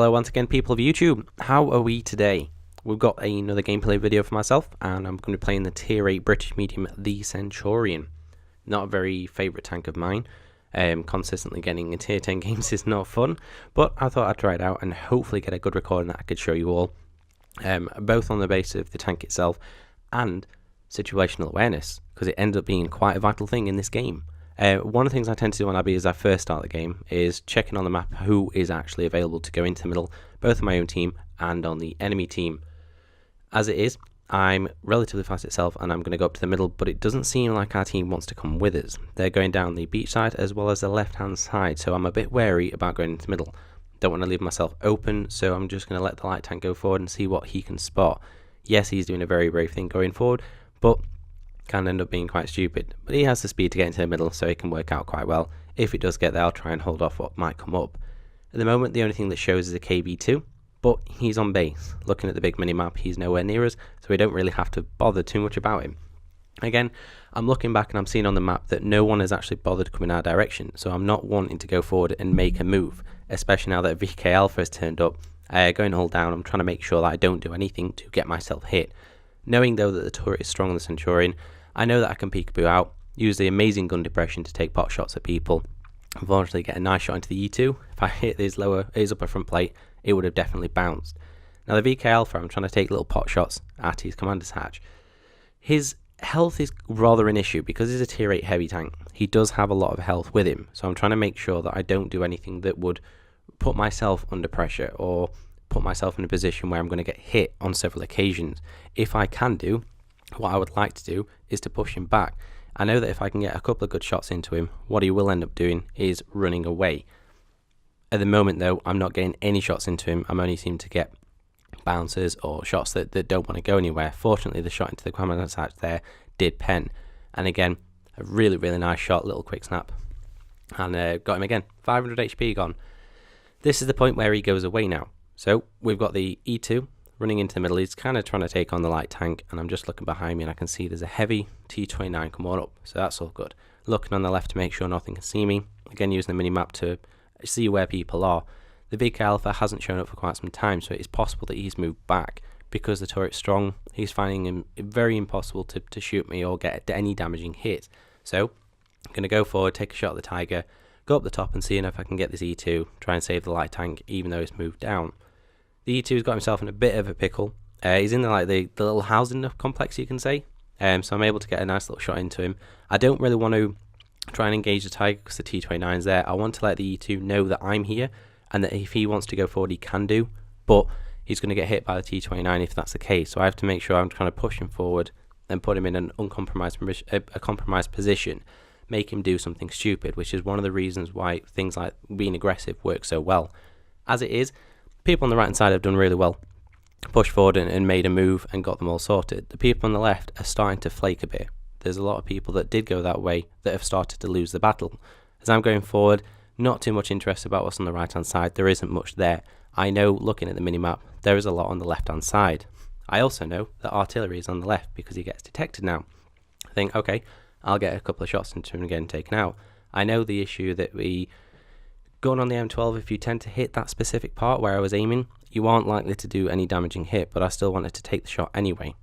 Hello once again, people of YouTube. How are we today? We've got another gameplay video for myself, and I'm going to be playing the tier 8 British medium, the Centurion. Not a very favourite tank of mine. Consistently getting in tier 10 games is not fun, but I thought I'd try it out and hopefully get a good recording that I could show you all. Both on the basis of the tank itself and situational awareness, because it ends up being quite a vital thing in this game. One of the things I tend to do on Abbey as I first start the game is checking on the map who is actually available to go into the middle, both on my own team and on the enemy team. As it is, I'm relatively fast itself and I'm going to go up to the middle, but it doesn't seem like our team wants to come with us. They're going down the beach side as well as the left hand side, so I'm a bit wary about going into the middle. Don't want to leave myself open, so I'm just going to let the light tank go forward and see what he can spot. Yes, he's doing a very brave thing going forward, but can end up being quite stupid. But he has the speed to get into the middle, so he can work out quite well. If it does get there, I'll try and hold off what might come up. At the moment, the only thing that shows is a KB2, but he's on base. Looking at the big mini-map, he's nowhere near us, so we don't really have to bother too much about him. Again, I'm looking back and I'm seeing on the map that no one has actually bothered coming our direction, so I'm not wanting to go forward and make a move, especially now that VK Alpha has turned up. Going all down, I'm trying to make sure that I don't do anything to get myself hit. Knowing though that the turret is strong on the Centurion, I know that I can peekaboo out, use the amazing gun depression to take pot shots at people. Unfortunately, get a nice shot into the E2. If I hit his upper front plate, it would have definitely bounced. Now the VK Alpha, I'm trying to take little pot shots at his commander's hatch. His health is rather an issue because he's a tier 8 heavy tank. He does have a lot of health with him, so I'm trying to make sure that I don't do anything that would put myself under pressure or put myself in a position where I'm going to get hit on several occasions. If I can do, what I would like to do is to push him back. I know that if I can get a couple of good shots into him, what he will end up doing is running away. At the moment though, I'm not getting any shots into him. I'm only seeming to get bounces or shots that don't want to go anywhere. Fortunately, the shot into the commander's hatch there did pen. And again, a really nice shot, little quick snap. And got him again. 500 HP gone. This is the point where he goes away now. So we've got the E2 running into the middle. He's kind of trying to take on the light tank, and I'm just looking behind me and I can see there's a heavy T29 come on up, so that's all good. Looking on the left to make sure nothing can see me. Again, using the mini-map to see where people are. The VK Alpha hasn't shown up for quite some time, so it's possible that he's moved back. Because the turret's strong, he's finding him very impossible to shoot me or get any damaging hit. So I'm going to go forward, take a shot at the Tiger, go up the top and see if I can get this E2, try and save the light tank even though it's moved down. The E2's got himself in a bit of a pickle. He's in the little housing complex, you can say. So I'm able to get a nice little shot into him. I don't really want to try and engage the Tiger because the T29's there. I want to let the E2 know that I'm here and that if he wants to go forward, he can do. But he's going to get hit by the T29 if that's the case. So I have to make sure I'm trying to push him forward and put him in an uncompromised compromised position. Make him do something stupid, which is one of the reasons why things like being aggressive work so well. As it is, people on the right hand side have done really well. Pushed forward and made a move and got them all sorted. The people on the left are starting to flake a bit. There's a lot of people that did go that way that have started to lose the battle. As I'm going forward, not too much interest about what's on the right hand side. There isn't much there. I know, looking at the minimap, there is a lot on the left hand side. I also know that artillery is on the left because he gets detected now. I think, okay, I'll get a couple of shots into him and get him taken out. I know the issue that going on the M12, if you tend to hit that specific part where I was aiming, you aren't likely to do any damaging hit, but I still wanted to take the shot anyway.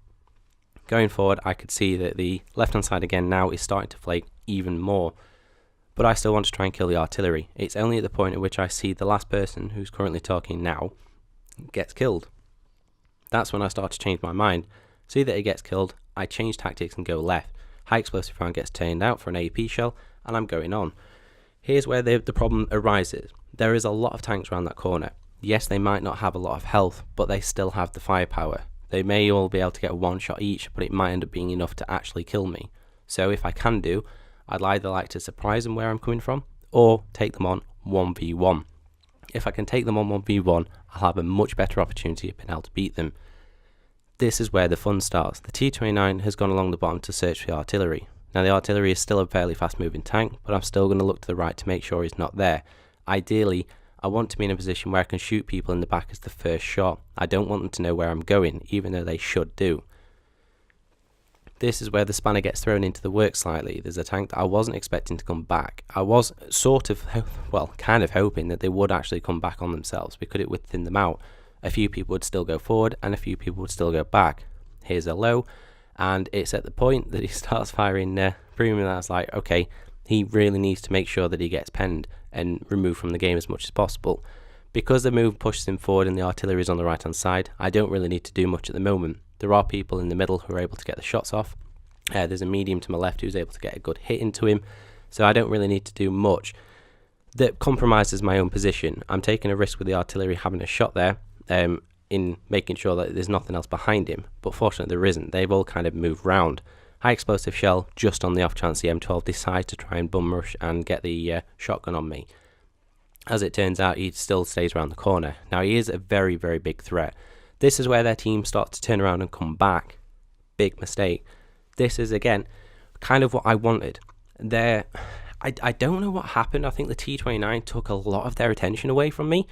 Going forward, I could see that the left hand side again now is starting to flake even more, but I still want to try and kill the artillery. It's only at the point at which I see the last person, who's currently talking now, gets killed. That's when I start to change my mind. See that he gets killed, I change tactics and go left. High explosive round gets turned out for an AP shell, and I'm going on. Here's where the problem arises. There is a lot of tanks around that corner. Yes, they might not have a lot of health, but they still have the firepower. They may all be able to get one shot each, but it might end up being enough to actually kill me. So if I can do, I'd either like to surprise them where I'm coming from, or take them on 1v1. If I can take them on 1v1, I'll have a much better opportunity of being able to beat them. This is where the fun starts. The T29 has gone along the bottom to search for the artillery. Now the artillery is still a fairly fast moving tank, but I'm still going to look to the right to make sure he's not there. Ideally, I want to be in a position where I can shoot people in the back as the first shot. I don't want them to know where I'm going, even though they should do. this is where the spanner gets thrown into the works slightly. There's a tank that I wasn't expecting to come back. I was sort of, well, kind of hoping that they would actually come back on themselves, because it would thin them out. A few people would still go forward and a few people would still go back. Here's a low, and it's at the point that he starts firing premium, and I was like, okay, he really needs to make sure that he gets penned and removed from the game as much as possible. Because the move pushes him forward and the artillery is on the right hand side, I don't really need to do much at the moment. There are people in the middle who are able to get the shots off. There's a medium to my left who's able to get a good hit into him, so I don't really need to do much that compromises my own position. I'm taking a risk with the artillery having a shot there, in making sure that there's nothing else behind him, but fortunately there isn't. They've all kind of moved round. High explosive shell, just on the off chance the M12 decides to try and bum rush and get the shotgun on me. As it turns out, he still stays around the corner. Now, he is a very, very big threat. This is where their team starts to turn around and come back. Big mistake. This is, again, kind of what I wanted. I don't know what happened. I think the T-29 took a lot of their attention away from me,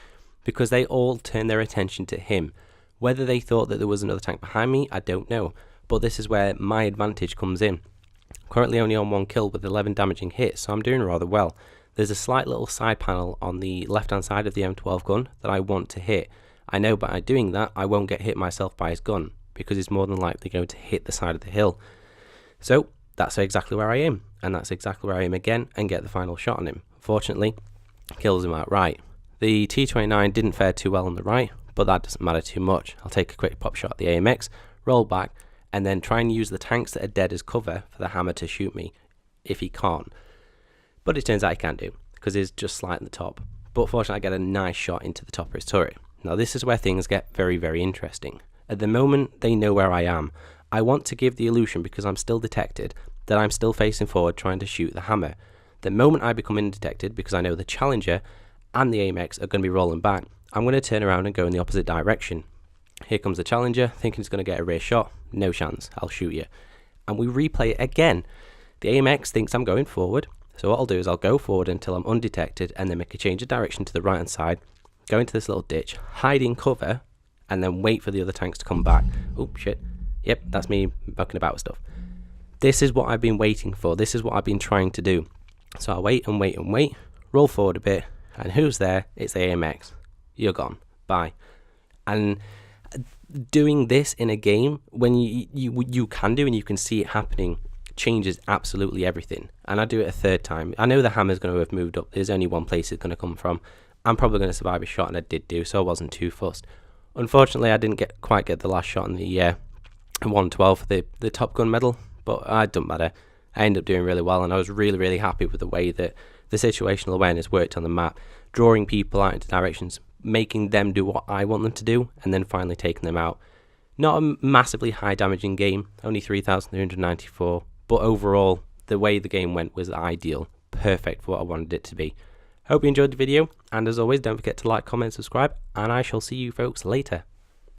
because they all turned their attention to him. Whether they thought that there was another tank behind me, I don't know. But this is where my advantage comes in. Currently only on 1 kill with 11 damaging hits, so I'm doing rather well. There's a slight little side panel on the left hand side of the M12 gun that I want to hit. I know by doing that I won't get hit myself by his gun, because he's more than likely going to hit the side of the hill. So that's exactly where I aim, and that's exactly where I aim again and get the final shot on him. Fortunately, kills him outright. The T-29 didn't fare too well on the right, but that doesn't matter too much. I'll take a quick pop shot at the AMX, roll back, and then try and use the tanks that are dead as cover for the hammer to shoot me, if he can't. But it turns out he can't do, because he's just slight in the top. But fortunately I get a nice shot into the top of his turret. Now this is where things get very, very interesting. At the moment they know where I am. I want to give the illusion, because I'm still detected, that I'm still facing forward trying to shoot the hammer. The moment I become undetected, because I know the Challenger and the AMX are going to be rolling back, I'm going to turn around and go in the opposite direction. Here comes the Challenger, thinking he's going to get a rear shot. No chance, I'll shoot you. And we replay it again. The AMX thinks I'm going forward, so what I'll do is I'll go forward until I'm undetected, and then make a change of direction to the right hand side, go into this little ditch, hide in cover, and then wait for the other tanks to come back. Oh shit, yep, that's me mucking about with stuff. This is what I've been waiting for, this is what I've been trying to do. So I wait and wait and wait, roll forward a bit, and who's there? It's the AMX. You're gone. Bye. And doing this in a game, when you can do and you can see it happening, changes absolutely everything. And I do it a third time. I know the hammer's going to have moved up. There's only one place it's going to come from. I'm probably going to survive a shot, and I did do, so I wasn't too fussed. Unfortunately, I didn't quite get the last shot in the 112 for the Top Gun medal, but it doesn't matter. I ended up doing really well, and I was really, really happy with the way that the situational awareness worked on the map, drawing people out into directions, making them do what I want them to do, and then finally taking them out. Not a massively high damaging game, only 3,394, but overall, the way the game went was ideal, perfect for what I wanted it to be. Hope you enjoyed the video, and as always, don't forget to like, comment, subscribe, and I shall see you folks later.